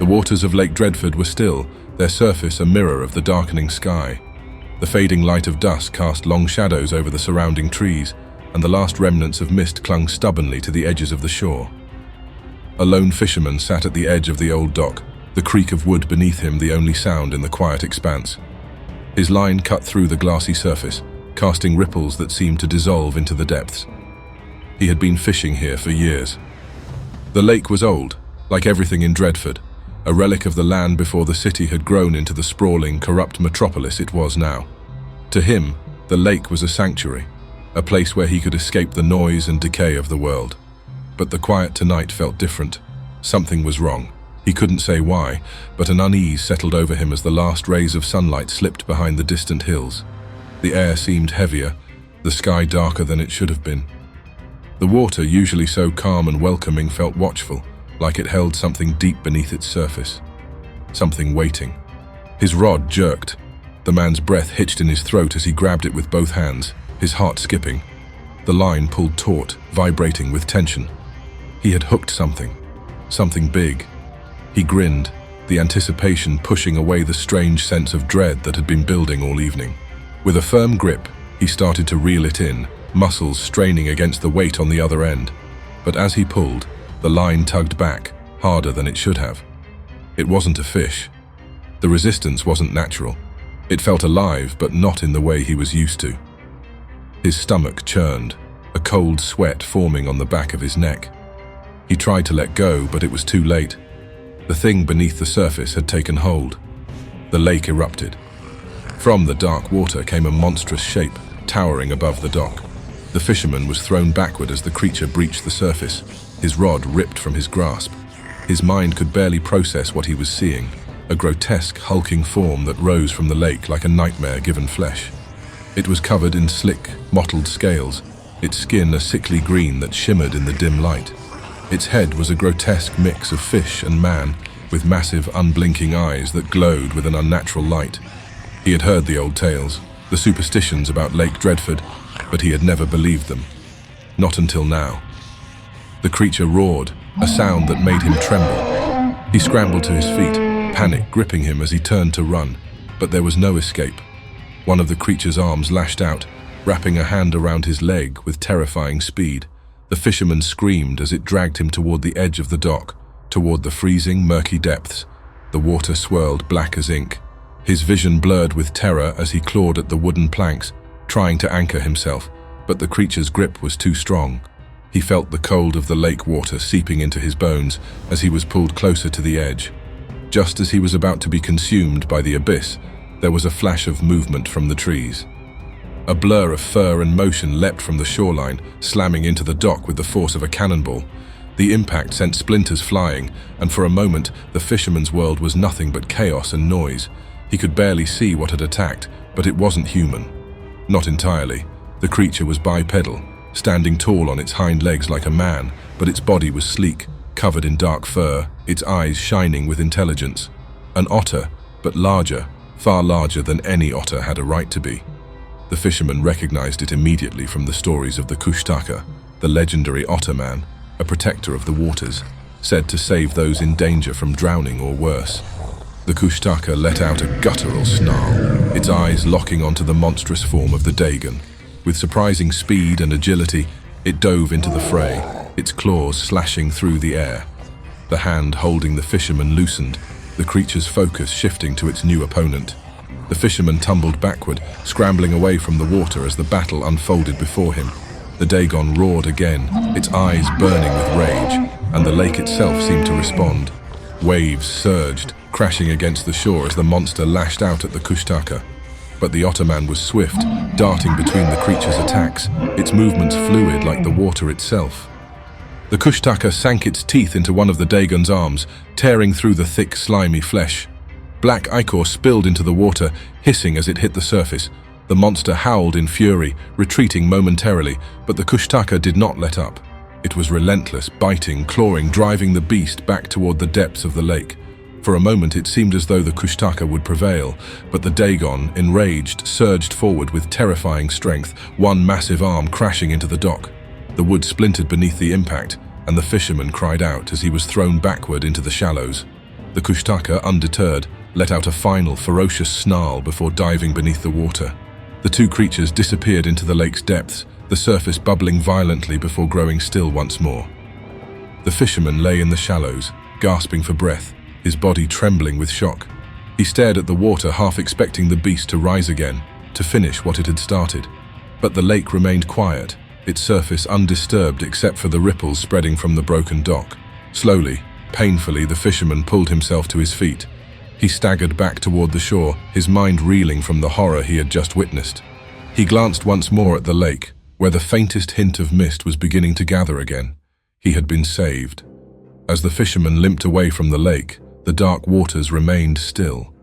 waters of Lake Dreadford were still, their surface a mirror of the darkening sky. The fading light of dusk cast long shadows over the surrounding trees, and the last remnants of mist clung stubbornly to the edges of the shore. A lone fisherman sat at the edge of the old dock, the creak of wood beneath him the only sound in the quiet expanse. His line cut through the glassy surface, casting ripples that seemed to dissolve into the depths. He had been fishing here for years. The lake was old, like everything in Dreadford, a relic of the land before the city had grown into the sprawling, corrupt metropolis it was now. To him, the lake was a sanctuary, a place where he could escape the noise and decay of the world. But the quiet tonight felt different. Something was wrong. He couldn't say why, but an unease settled over him as the last rays of sunlight slipped behind the distant hills. The air seemed heavier, the sky darker than it should have been. The water, usually so calm and welcoming, felt watchful, like it held something deep beneath its surface. Something waiting. His rod jerked. The man's breath hitched in his throat as he grabbed it with both hands, his heart skipping. The line pulled taut, vibrating with tension. He had hooked something big. He grinned, the anticipation pushing away the strange sense of dread that had been building all evening. With a firm grip, he started to reel it in, muscles straining against the weight on the other end. But as he pulled, the line tugged back, harder than it should have. It wasn't a fish. The resistance wasn't natural. It felt alive, but not in the way he was used to. His stomach churned, a cold sweat forming on the back of his neck. He tried to let go, but it was too late. The thing beneath the surface had taken hold. The lake erupted. From the dark water came a monstrous shape, towering above the dock. The fisherman was thrown backward as the creature breached the surface, his rod ripped from his grasp. His mind could barely process what he was seeing, a grotesque, hulking form that rose from the lake like a nightmare given flesh. It was covered in slick, mottled scales, its skin a sickly green that shimmered in the dim light. Its head was a grotesque mix of fish and man, with massive, unblinking eyes that glowed with an unnatural light. He had heard the old tales, the superstitions about Lake Dreadford, but he had never believed them. Not until now. The creature roared, a sound that made him tremble. He scrambled to his feet, panic gripping him as he turned to run, but there was no escape. One of the creature's arms lashed out, wrapping a hand around his leg with terrifying speed. The fisherman screamed as it dragged him toward the edge of the dock, toward the freezing, murky depths. The water swirled black as ink. His vision blurred with terror as he clawed at the wooden planks, trying to anchor himself, but the creature's grip was too strong. He felt the cold of the lake water seeping into his bones as he was pulled closer to the edge. Just as he was about to be consumed by the abyss, there was a flash of movement from the trees. A blur of fur and motion leapt from the shoreline, slamming into the dock with the force of a cannonball. The impact sent splinters flying, and for a moment, the fisherman's world was nothing but chaos and noise. He could barely see what had attacked, but it wasn't human. Not entirely. The creature was bipedal, standing tall on its hind legs like a man, but its body was sleek, covered in dark fur, its eyes shining with intelligence. An otter, but larger, far larger than any otter had a right to be. The fisherman recognized it immediately from the stories of the Kushtaka, the legendary otter man, a protector of the waters, said to save those in danger from drowning or worse. The Kushtaka let out a guttural snarl, its eyes locking onto the monstrous form of the Dagon. With surprising speed and agility, it dove into the fray, its claws slashing through the air. The hand holding the fisherman loosened, the creature's focus shifting to its new opponent. The fisherman tumbled backward, scrambling away from the water as the battle unfolded before him. The Dagon roared again, its eyes burning with rage, and the lake itself seemed to respond. Waves surged, crashing against the shore as the monster lashed out at the Kushtaka. But the Ottoman was swift, darting between the creature's attacks, its movements fluid like the water itself. The Kushtaka sank its teeth into one of the Dagon's arms, tearing through the thick, slimy flesh. Black ichor spilled into the water, hissing as it hit the surface. The monster howled in fury, retreating momentarily, but the Kushtaka did not let up. It was relentless, biting, clawing, driving the beast back toward the depths of the lake. For a moment it seemed as though the Kushtaka would prevail, but the Dagon, enraged, surged forward with terrifying strength, one massive arm crashing into the dock. The wood splintered beneath the impact, and the fisherman cried out as he was thrown backward into the shallows. The Kushtaka, undeterred, let out a final, ferocious snarl before diving beneath the water. The two creatures disappeared into the lake's depths, the surface bubbling violently before growing still once more. The fisherman lay in the shallows, gasping for breath, his body trembling with shock. He stared at the water, half expecting the beast to rise again, to finish what it had started. But the lake remained quiet, its surface undisturbed except for the ripples spreading from the broken dock. Slowly, painfully, the fisherman pulled himself to his feet. He staggered back toward the shore, his mind reeling from the horror he had just witnessed. He glanced once more at the lake, where the faintest hint of mist was beginning to gather again. He had been saved. As the fisherman limped away from the lake, the dark waters remained still,